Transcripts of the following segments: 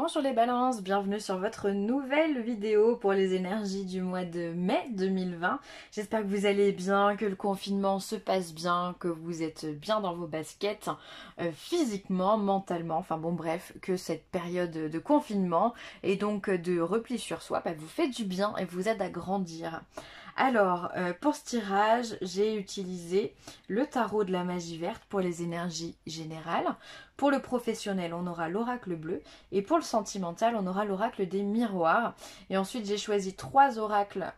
Bonjour les balances, bienvenue sur votre nouvelle vidéo pour les énergies du mois de mai 2020. J'espère que vous allez bien, que le confinement se passe bien, que vous êtes bien dans vos baskets, physiquement, mentalement, enfin bon bref, que cette période de confinement et donc de repli sur soi vous fait du bien et vous aide à grandir. Alors, pour ce tirage, j'ai utilisé le tarot de la magie verte pour les énergies générales. Pour le professionnel, on aura l'oracle bleu. Et pour le sentimental, on aura l'oracle des miroirs. Et ensuite, j'ai choisi 3 oracles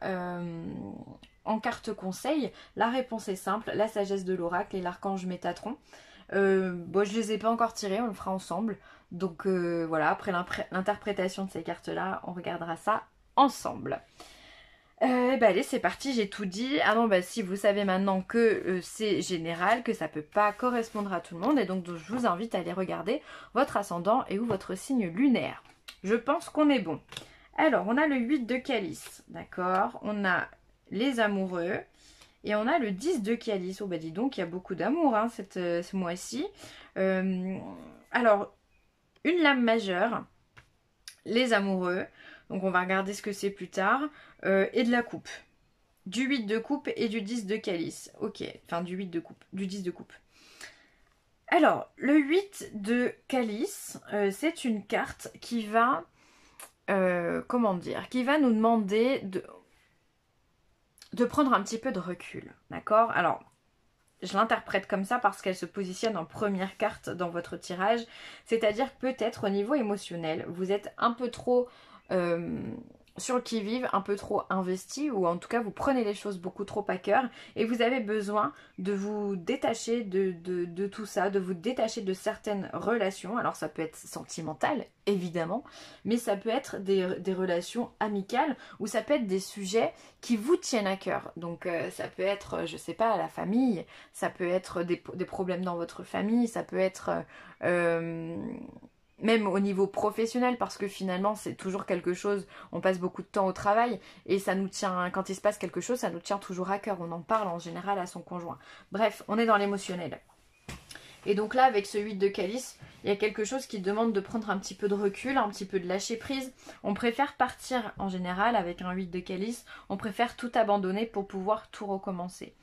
en carte conseil. La réponse est simple, la sagesse de l'oracle et l'archange Métatron. Bon, je les ai pas encore tirés, on le fera ensemble. Donc voilà, après l'interprétation de ces cartes-là, on regardera ça ensemble. Allez, c'est parti, j'ai tout dit. Ah non, si vous savez maintenant que c'est général, que ça peut pas correspondre à tout le monde, et donc je vous invite à aller regarder votre ascendant et ou votre signe lunaire. Je pense qu'on est bon. Alors, on a le 8 de calice, d'accord? On a les amoureux, et on a le 10 de calice. Oh bah dis donc, il y a beaucoup d'amour hein, ce mois-ci. Alors, une lame majeure, les amoureux, donc on va regarder ce que c'est plus tard, et de la coupe. Du 8 de coupe et du 10 de calice. Ok, enfin du 8 de coupe, du 10 de coupe. Alors, le 8 de calice, c'est une carte qui va, comment dire, qui va nous demander de prendre un petit peu de recul, d'accord? Alors, je l'interprète comme ça parce qu'elle se positionne en première carte dans votre tirage, c'est-à-dire peut-être au niveau émotionnel, vous êtes un peu trop sur le qui-vive, un peu trop investi, ou en tout cas vous prenez les choses beaucoup trop à cœur et vous avez besoin de vous détacher de tout ça, de vous détacher de certaines relations. Alors ça peut être sentimental évidemment, mais ça peut être des relations amicales ou ça peut être des sujets qui vous tiennent à cœur. Donc ça peut être, je sais pas, la famille, ça peut être des problèmes dans votre famille, ça peut être même au niveau professionnel, parce que finalement c'est toujours quelque chose, on passe beaucoup de temps au travail et ça nous tient, quand il se passe quelque chose, ça nous tient toujours à cœur, on en parle en général à son conjoint. Bref, on est dans l'émotionnel. Et donc là, avec ce 8 de calice, il y a quelque chose qui demande de prendre un petit peu de recul, un petit peu de lâcher prise. On préfère partir en général avec un 8 de calice, on préfère tout abandonner pour pouvoir tout recommencer.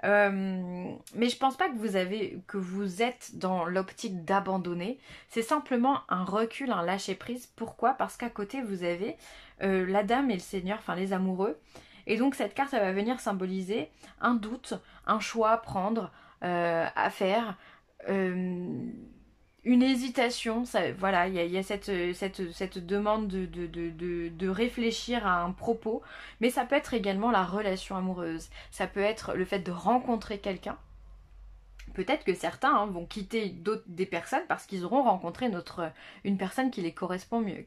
Mais je pense pas que vous êtes dans l'optique d'abandonner. C'est simplement un recul, un lâcher prise. Pourquoi? Parce qu'à côté vous avez la dame et le seigneur, enfin les amoureux. Et donc cette carte elle va venir symboliser un doute, un choix à prendre, à faire, une hésitation. Ça, voilà, il y a cette demande de réfléchir à un propos, mais ça peut être également la relation amoureuse, ça peut être le fait de rencontrer quelqu'un. Peut-être que certains vont quitter des personnes parce qu'ils auront rencontré une personne qui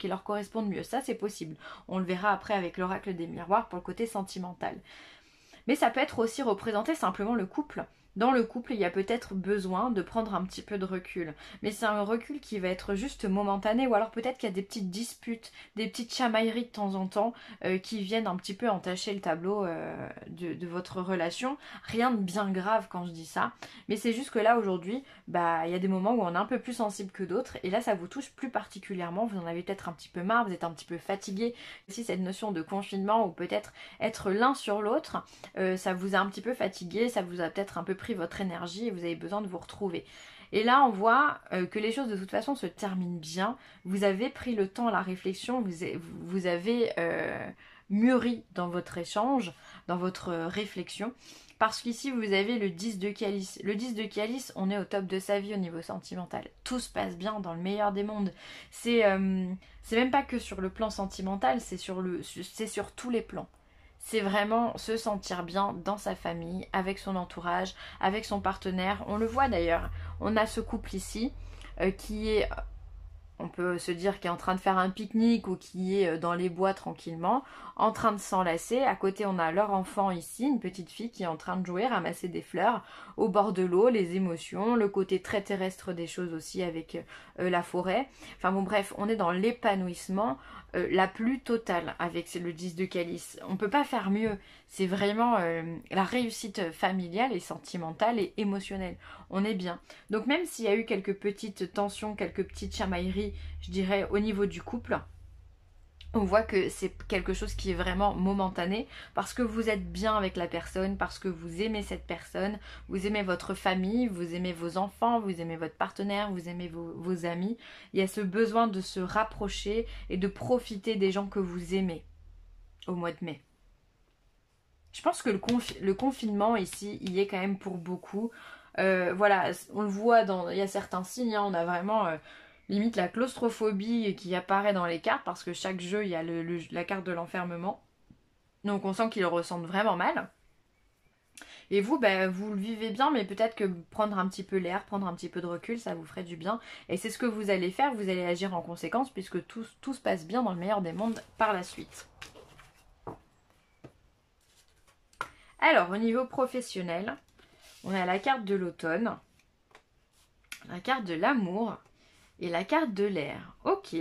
leur correspond mieux. Ça c'est possible, on le verra après avec l'oracle des miroirs pour le côté sentimental. Mais ça peut être aussi représenter simplement le couple. Dans le couple, il y a peut-être besoin de prendre un petit peu de recul. Mais c'est un recul qui va être juste momentané, ou alors peut-être qu'il y a des petites disputes, des petites chamailleries de temps en temps qui viennent un petit peu entacher le tableau de votre relation. Rien de bien grave quand je dis ça, mais c'est juste que là aujourd'hui, il y a des moments où on est un peu plus sensible que d'autres, et là ça vous touche plus particulièrement, vous en avez peut-être un petit peu marre, vous êtes un petit peu fatigué. Aussi cette notion de confinement, ou peut-être être l'un sur l'autre, ça vous a un petit peu fatigué, ça vous a peut-être un peu pris votre énergie et vous avez besoin de vous retrouver. Et là on voit que les choses de toute façon se terminent bien, vous avez pris le temps, la réflexion, vous avez mûri dans votre échange, dans votre réflexion, parce qu'ici vous avez le 10 de calice. Le 10 de calice, on est au top de sa vie au niveau sentimental, tout se passe bien dans le meilleur des mondes. C'est même pas que sur le plan sentimental, c'est sur tous les plans. C'est vraiment se sentir bien dans sa famille, avec son entourage, avec son partenaire. On le voit d'ailleurs, on a ce couple ici qui est, on peut se dire, qui est en train de faire un pique-nique ou qui est dans les bois tranquillement, en train de s'enlacer. À côté, on a leur enfant ici, une petite fille qui est en train de jouer, ramasser des fleurs au bord de l'eau, les émotions, le côté très terrestre des choses aussi avec la forêt. Enfin bon bref, on est dans l'épanouissement la plus totale avec le 10 de calice. On ne peut pas faire mieux. C'est vraiment la réussite familiale et sentimentale et émotionnelle. On est bien. Donc même s'il y a eu quelques petites tensions, quelques petites chamailleries, je dirais, au niveau du couple, on voit que c'est quelque chose qui est vraiment momentané parce que vous êtes bien avec la personne, parce que vous aimez cette personne, vous aimez votre famille, vous aimez vos enfants, vous aimez votre partenaire, vous aimez vos amis. Il y a ce besoin de se rapprocher et de profiter des gens que vous aimez au mois de mai. Je pense que le confinement ici, il y est quand même pour beaucoup. Voilà, on le voit, il y a certains signes, hein, on a vraiment... limite la claustrophobie qui apparaît dans les cartes parce que chaque jeu il y a la carte de l'enfermement. Donc on sent qu'ils le ressentent vraiment mal. Et vous, vous le vivez bien, mais peut-être que prendre un petit peu l'air, prendre un petit peu de recul, ça vous ferait du bien. Et c'est ce que vous allez faire, vous allez agir en conséquence puisque tout se passe bien dans le meilleur des mondes par la suite. Alors au niveau professionnel, on a la carte de l'automne, la carte de l'amour, et la carte de l'air. Ok.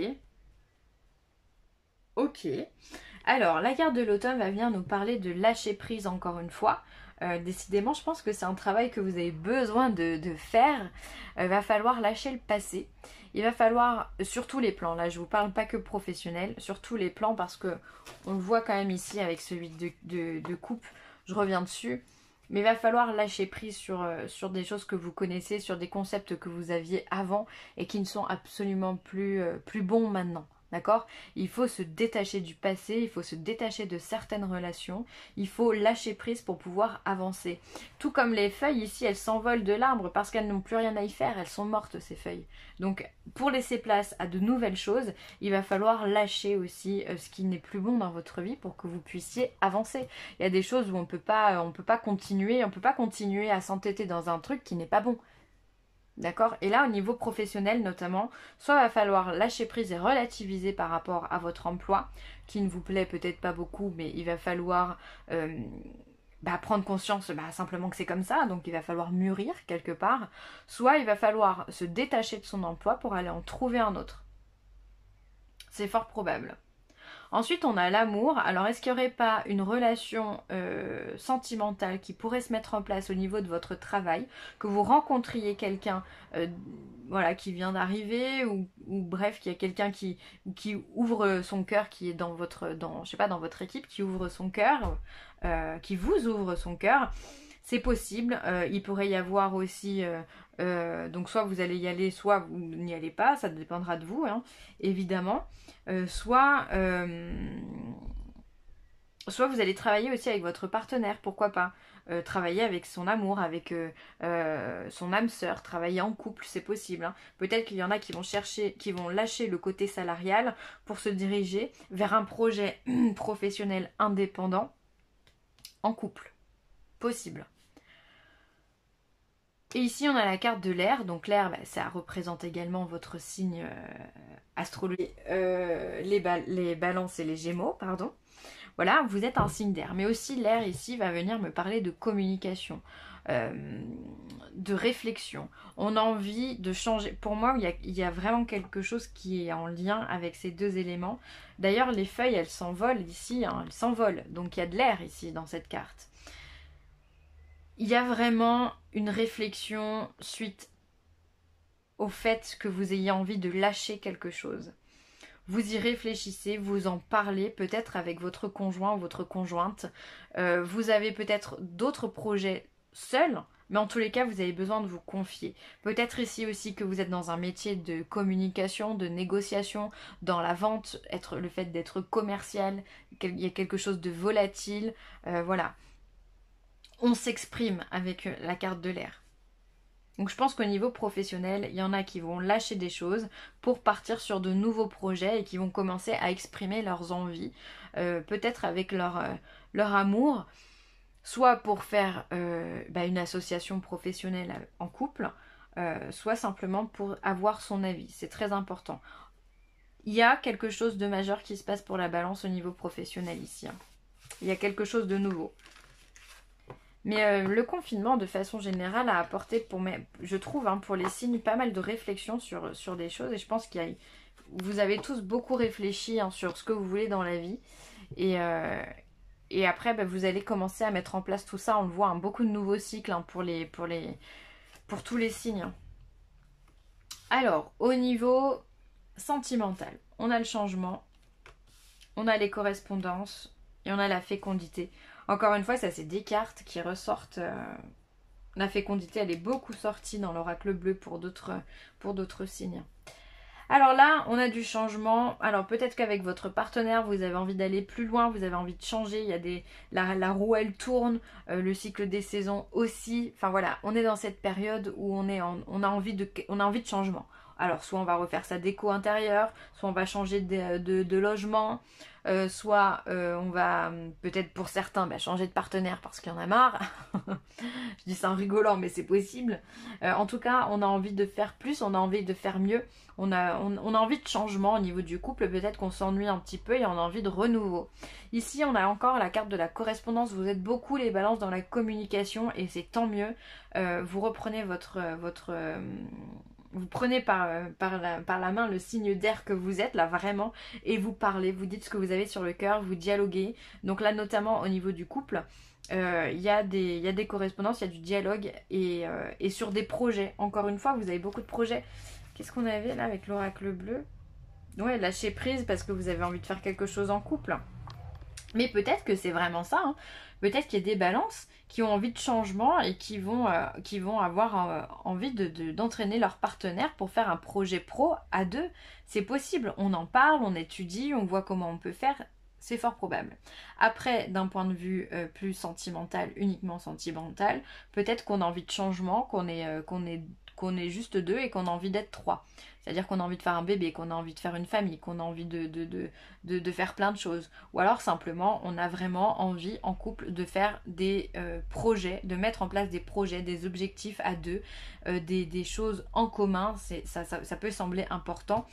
Ok. Alors, la carte de l'automne va venir nous parler de lâcher prise encore une fois. Décidément, je pense que c'est un travail que vous avez besoin de faire. Va falloir lâcher le passé. Il va falloir, sur tous les plans, là je vous parle pas que professionnel, sur tous les plans parce que on le voit quand même ici avec celui de coupe, je reviens dessus. Mais il va falloir lâcher prise sur des choses que vous connaissez, sur des concepts que vous aviez avant et qui ne sont absolument plus bons maintenant. D'accord? Il faut se détacher du passé, il faut se détacher de certaines relations, il faut lâcher prise pour pouvoir avancer. Tout comme les feuilles ici, elles s'envolent de l'arbre parce qu'elles n'ont plus rien à y faire, elles sont mortes ces feuilles. Donc pour laisser place à de nouvelles choses, il va falloir lâcher aussi ce qui n'est plus bon dans votre vie pour que vous puissiez avancer. Il y a des choses où on peut pas continuer à s'entêter dans un truc qui n'est pas bon. D'accord? Et là, au niveau professionnel notamment, soit il va falloir lâcher prise et relativiser par rapport à votre emploi, qui ne vous plaît peut-être pas beaucoup, mais il va falloir prendre conscience simplement que c'est comme ça, donc il va falloir mûrir quelque part. Soit il va falloir se détacher de son emploi pour aller en trouver un autre. C'est fort probable. Ensuite, on a l'amour. Alors, est-ce qu'il n'y aurait pas une relation sentimentale qui pourrait se mettre en place au niveau de votre travail, que vous rencontriez quelqu'un voilà, qui vient d'arriver ou bref, qu'il y a quelqu'un qui ouvre son cœur, qui est dans votre équipe, qui ouvre son cœur, qui vous ouvre son cœur. C'est possible. Il pourrait y avoir aussi... donc soit vous allez y aller, soit vous n'y allez pas, ça dépendra de vous, hein, évidemment. Soit vous allez travailler aussi avec votre partenaire, pourquoi pas. Travailler avec son amour, avec son âme sœur, travailler en couple, c'est possible. Hein. Peut-être qu'il y en a qui vont lâcher le côté salarial pour se diriger vers un projet professionnel indépendant en couple. Possible. Et ici on a la carte de l'air, donc l'air ça représente également votre signe astrologique, les balances et les gémeaux, pardon. Voilà, vous êtes un signe d'air, mais aussi l'air ici va venir me parler de communication, de réflexion. On a envie de changer, pour moi il y a vraiment quelque chose qui est en lien avec ces deux éléments. D'ailleurs les feuilles elles s'envolent ici, hein, elles s'envolent, donc il y a de l'air ici dans cette carte. Il y a vraiment une réflexion suite au fait que vous ayez envie de lâcher quelque chose. Vous y réfléchissez, vous en parlez peut-être avec votre conjoint ou votre conjointe. Vous avez peut-être d'autres projets seuls, mais en tous les cas, vous avez besoin de vous confier. Peut-être ici aussi que vous êtes dans un métier de communication, de négociation, dans la vente, le fait d'être commercial, il y a quelque chose de volatile, voilà. On s'exprime avec la carte de l'air. Donc je pense qu'au niveau professionnel, il y en a qui vont lâcher des choses pour partir sur de nouveaux projets et qui vont commencer à exprimer leurs envies, peut-être avec leur amour, soit pour faire une association professionnelle en couple, soit simplement pour avoir son avis. C'est très important. Il y a quelque chose de majeur qui se passe pour la balance au niveau professionnel ici. Hein. Il y a quelque chose de nouveau. Mais le confinement, de façon générale, a apporté, je trouve, pour les signes, pas mal de réflexion sur des choses. Et je pense qu'il vous avez tous beaucoup réfléchi hein, sur ce que vous voulez dans la vie. Et après, bah, vous allez commencer à mettre en place tout ça. On le voit, hein, beaucoup de nouveaux cycles hein, pour tous les signes. Alors, au niveau sentimental, on a le changement, on a les correspondances et on a la fécondité. Encore une fois, ça c'est des cartes qui ressortent. La fécondité, elle est beaucoup sortie dans l'oracle bleu pour d'autres signes. Alors là, on a du changement. Alors peut-être qu'avec votre partenaire, vous avez envie d'aller plus loin, vous avez envie de changer. Il y a la roue, elle tourne, le cycle des saisons aussi. Enfin voilà, on est dans cette période où on a envie de changement. Alors soit on va refaire sa déco intérieure, soit on va changer de logement, soit on va peut-être pour certains changer de partenaire parce qu'il y en a marre. Je dis ça en rigolant mais c'est possible. En tout cas on a envie de faire plus, on a envie de faire mieux, on a envie de changement au niveau du couple, peut-être qu'on s'ennuie un petit peu et on a envie de renouveau. Ici on a encore la carte de la correspondance, vous êtes beaucoup les balances dans la communication et c'est tant mieux. Vous reprenez vous prenez par la main le signe d'air que vous êtes là vraiment et vous parlez, vous dites ce que vous avez sur le cœur, vous dialoguez. Donc là notamment au niveau du couple, il y a des correspondances, il y a du dialogue et sur des projets. Encore une fois, vous avez beaucoup de projets. Qu'est-ce qu'on avait là avec l'oracle bleu? Ouais, lâcher prise parce que vous avez envie de faire quelque chose en couple. Mais peut-être que c'est vraiment ça, hein. Peut-être qu'il y a des balances qui ont envie de changement et qui vont avoir envie d'entraîner leur partenaire pour faire un projet pro à deux. C'est possible, on en parle, on étudie, on voit comment on peut faire, c'est fort probable. Après, d'un point de vue plus sentimental, uniquement sentimental, peut-être qu'on a envie de changement, qu'on est juste deux et qu'on a envie d'être trois. C'est-à-dire qu'on a envie de faire un bébé, qu'on a envie de faire une famille, qu'on a envie de faire plein de choses. Ou alors simplement, on a vraiment envie en couple de faire des projets, de mettre en place des projets, des objectifs à deux, des choses en commun. Ça peut sembler important.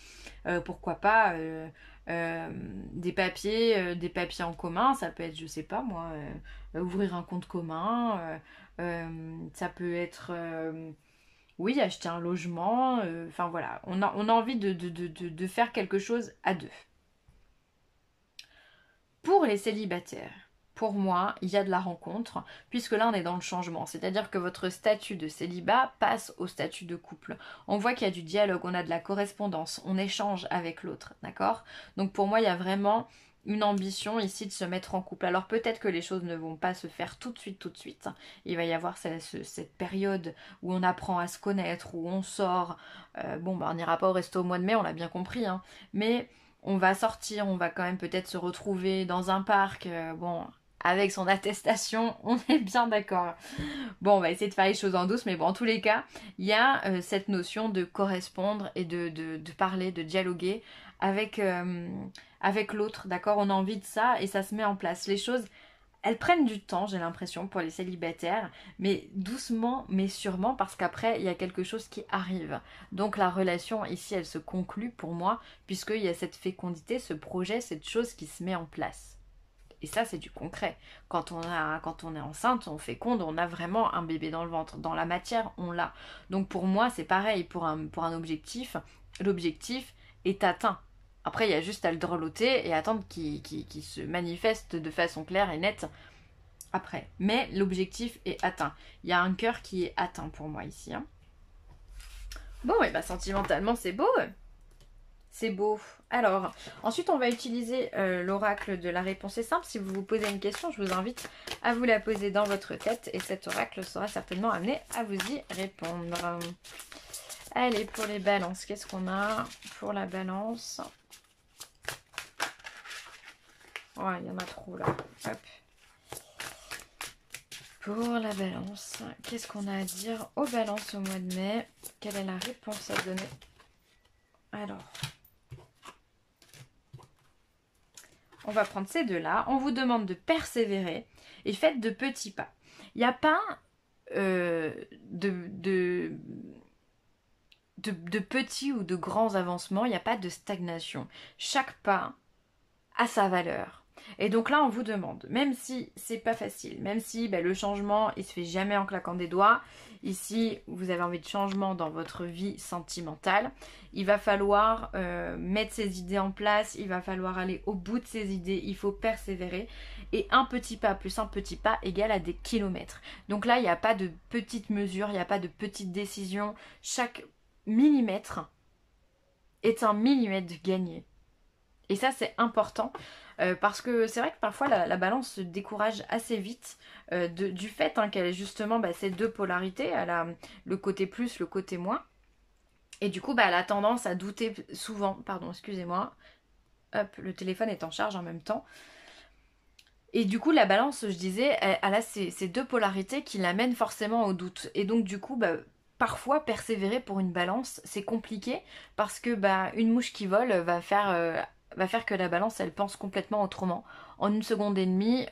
Pourquoi pas des papiers en commun, ça peut être, je sais pas moi, ouvrir un compte commun, ça peut être... oui, acheter un logement, enfin voilà, on a envie de faire quelque chose à deux. Pour les célibataires, pour moi, il y a de la rencontre, puisque là on est dans le changement, c'est-à-dire que votre statut de célibat passe au statut de couple. On voit qu'il y a du dialogue, on a de la correspondance, on échange avec l'autre, d'accord? Donc pour moi, il y a vraiment une ambition ici de se mettre en couple. Alors peut-être que les choses ne vont pas se faire tout de suite. Il va y avoir cette période où on apprend à se connaître, où on sort. On n'ira pas au resto au mois de mai, on l'a bien compris, hein. Mais on va sortir, on va quand même peut-être se retrouver dans un parc, avec son attestation, on est bien d'accord. Bon, on va essayer de faire les choses en douce, mais bon, en tous les cas, il y a cette notion de correspondre et de parler, de dialoguer avec l'autre, d'accord? On a envie de ça et ça se met en place. Les choses, elles prennent du temps, j'ai l'impression, pour les célibataires, mais doucement, mais sûrement, parce qu'après, il y a quelque chose qui arrive. Donc la relation, ici, elle se conclut pour moi, puisqu'il y a cette fécondité, ce projet, cette chose qui se met en place. Et ça, c'est du concret. Quand on est enceinte, on féconde, on a vraiment un bébé dans le ventre. Dans la matière, on l'a. Donc pour moi, c'est pareil pour un objectif. L'objectif est atteint. Après, il y a juste à le dreloter et attendre qu'il se manifeste de façon claire et nette après. Mais l'objectif est atteint. Il y a un cœur qui est atteint pour moi ici, hein. Bon, et sentimentalement, c'est beau. C'est beau. Alors, ensuite, on va utiliser l'oracle de la réponse est simple. Si vous vous posez une question, je vous invite à vous la poser dans votre tête et cet oracle sera certainement amené à vous y répondre. Allez, pour les balances, qu'est-ce qu'on a pour la balance? Ouais, il y en a trop là. Hop. Pour la balance, qu'est-ce qu'on a à dire aux balances au mois de mai? Quelle est la réponse à donner? Alors, on va prendre ces deux-là. On vous demande de persévérer et faites de petits pas. Il n'y a pas de petits ou de grands avancements. Il n'y a pas de stagnation. Chaque pas a sa valeur. Et donc là, on vous demande, même si c'est pas facile, même si le changement, il se fait jamais en claquant des doigts, ici, vous avez envie de changement dans votre vie sentimentale, il va falloir mettre ces idées en place, il va falloir aller au bout de ces idées, il faut persévérer. Et un petit pas plus un petit pas égale à des kilomètres. Donc là, il n'y a pas de petites mesures, il n'y a pas de petites décisions. Chaque millimètre est un millimètre de gagné. Et ça, c'est important parce que c'est vrai que parfois la balance se décourage assez vite du fait qu'elle ait justement ces deux polarités. Elle a le côté plus, le côté moins. Et du coup, elle a tendance à douter souvent. Pardon, excusez-moi. Hop, le téléphone est en charge en même temps. Et du coup, la balance, je disais, elle a ces deux polarités qui l'amènent forcément au doute. Et donc, du coup, parfois, persévérer pour une balance, c'est compliqué parce que une mouche qui vole va faire que la balance, elle pense complètement autrement. En une seconde et demie,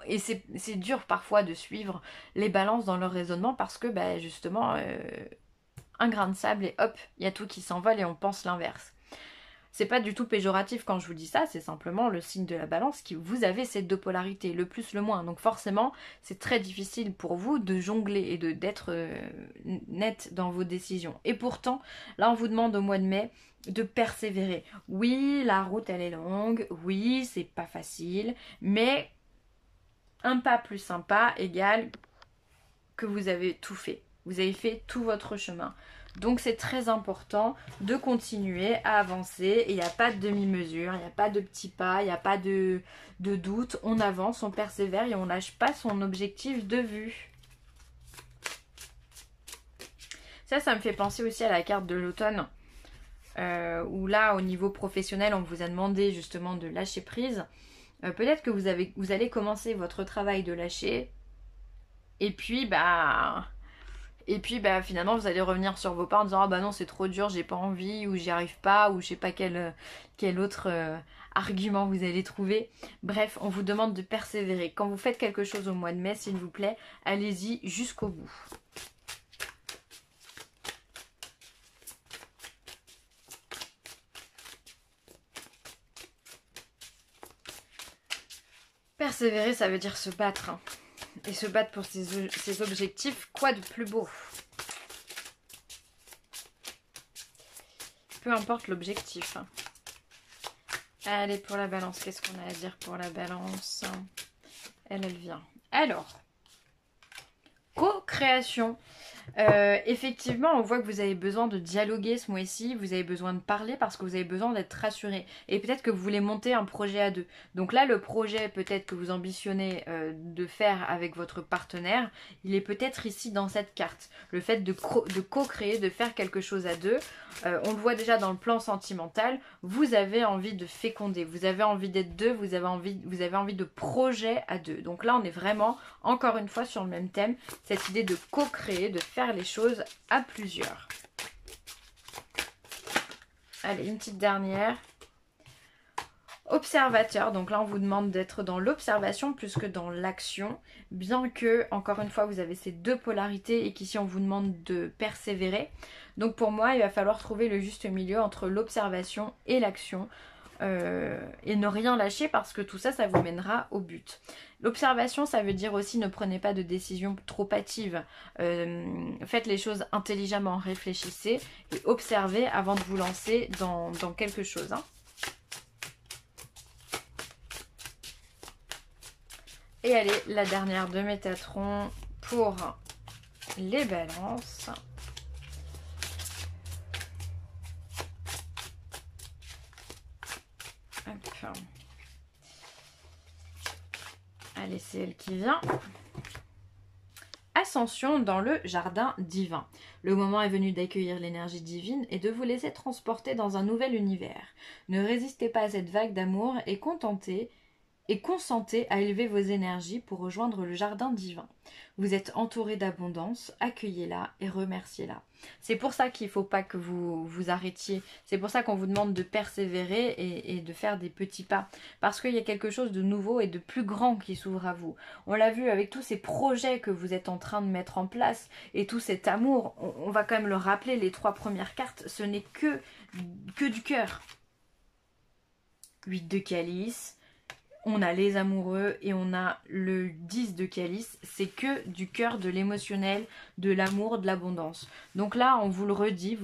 et c'est dur parfois de suivre les balances dans leur raisonnement parce que, justement, un grain de sable et hop, il y a tout qui s'envole et on pense l'inverse. C'est pas du tout péjoratif quand je vous dis ça, c'est simplement le signe de la balance qui vous avez ces deux polarités, le plus, le moins. Donc forcément, c'est très difficile pour vous de jongler et d'être net dans vos décisions. Et pourtant, là on vous demande au mois de mai de persévérer. Oui, la route elle est longue, oui, c'est pas facile, mais un pas plus un pas égale que vous avez tout fait. Vous avez fait tout votre chemin. Donc c'est très important de continuer à avancer. Il n'y a pas de demi-mesure, il n'y a pas de petits pas, il n'y a pas de doute. On avance, on persévère et on ne lâche pas son objectif de vue. Ça me fait penser aussi à la carte de l'automne. Où là, au niveau professionnel, on vous a demandé justement de lâcher prise. Peut-être que vous allez commencer votre travail de lâcher. Et puis, finalement vous allez revenir sur vos pas en disant ah non c'est trop dur, j'ai pas envie ou j'y arrive pas ou je sais pas quel autre argument vous allez trouver. Bref, on vous demande de persévérer. Quand vous faites quelque chose au mois de mai, s'il vous plaît, allez-y jusqu'au bout. Persévérer, ça veut dire se battre. Et se battre pour ses objectifs, quoi de plus beau? Peu importe l'objectif. Allez, pour la balance, qu'est-ce qu'on a à dire pour la balance? Elle vient. Alors, co-création. Effectivement, on voit que vous avez besoin de dialoguer ce mois-ci, vous avez besoin de parler parce que vous avez besoin d'être rassuré. Et peut-être que vous voulez monter un projet à deux. Donc là, le projet peut-être que vous ambitionnez de faire avec votre partenaire, il est peut-être ici dans cette carte. Le fait de co-créer, de faire quelque chose à deux. On le voit déjà dans le plan sentimental, vous avez envie de féconder, vous avez envie d'être deux, vous avez envie de projet à deux. Donc là, on est vraiment, encore une fois, sur le même thème, cette idée de co-créer, de faire les choses à plusieurs. Allez, une petite dernière. Observateur, donc là on vous demande d'être dans l'observation plus que dans l'action, bien que, encore une fois, vous avez ces deux polarités et qu'ici on vous demande de persévérer. Donc pour moi, il va falloir trouver le juste milieu entre l'observation et l'action et ne rien lâcher parce que tout ça, ça vous mènera au but. L'observation, ça veut dire aussi ne prenez pas de décisions trop hâtives. Faites les choses intelligemment, réfléchissez et observez avant de vous lancer dans quelque chose. Et allez, la dernière de Métatron pour les balances. Hop. Allez, c'est elle qui vient. Ascension dans le jardin divin. Le moment est venu d'accueillir l'énergie divine et de vous laisser transporter dans un nouvel univers. Ne résistez pas à cette vague d'amour et consentez à élever vos énergies pour rejoindre le jardin divin. Vous êtes entouré d'abondance, accueillez-la et remerciez-la. C'est pour ça qu'il ne faut pas que vous vous arrêtiez. C'est pour ça qu'on vous demande de persévérer et de faire des petits pas. Parce qu'il y a quelque chose de nouveau et de plus grand qui s'ouvre à vous. On l'a vu avec tous ces projets que vous êtes en train de mettre en place et tout cet amour. On va quand même le rappeler, les 3 premières cartes, ce n'est que du cœur. 8 de calice. on a les amoureux et on a le 10 de calice, c'est que du cœur, de l'émotionnel, de l'amour, de l'abondance. Donc là, on vous le redit,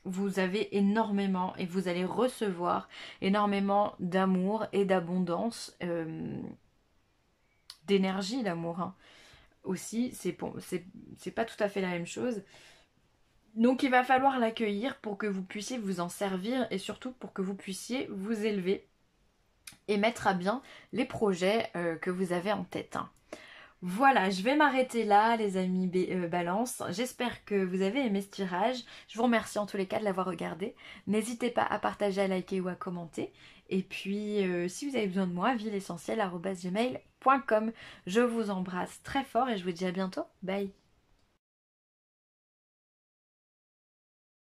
vous avez énormément et vous allez recevoir énormément d'amour et d'abondance, d'énergie, l'amour. Hein. Aussi, c'est pas tout à fait la même chose. Donc il va falloir l'accueillir pour que vous puissiez vous en servir et surtout pour que vous puissiez vous élever et mettre à bien les projets que vous avez en tête. Hein. Voilà, je vais m'arrêter là les amis Balance. J'espère que vous avez aimé ce tirage. Je vous remercie en tous les cas de l'avoir regardé. N'hésitez pas à partager, à liker ou à commenter. Et puis si vous avez besoin de moi, vileessentielle@gmail.com. Je vous embrasse très fort et je vous dis à bientôt. Bye.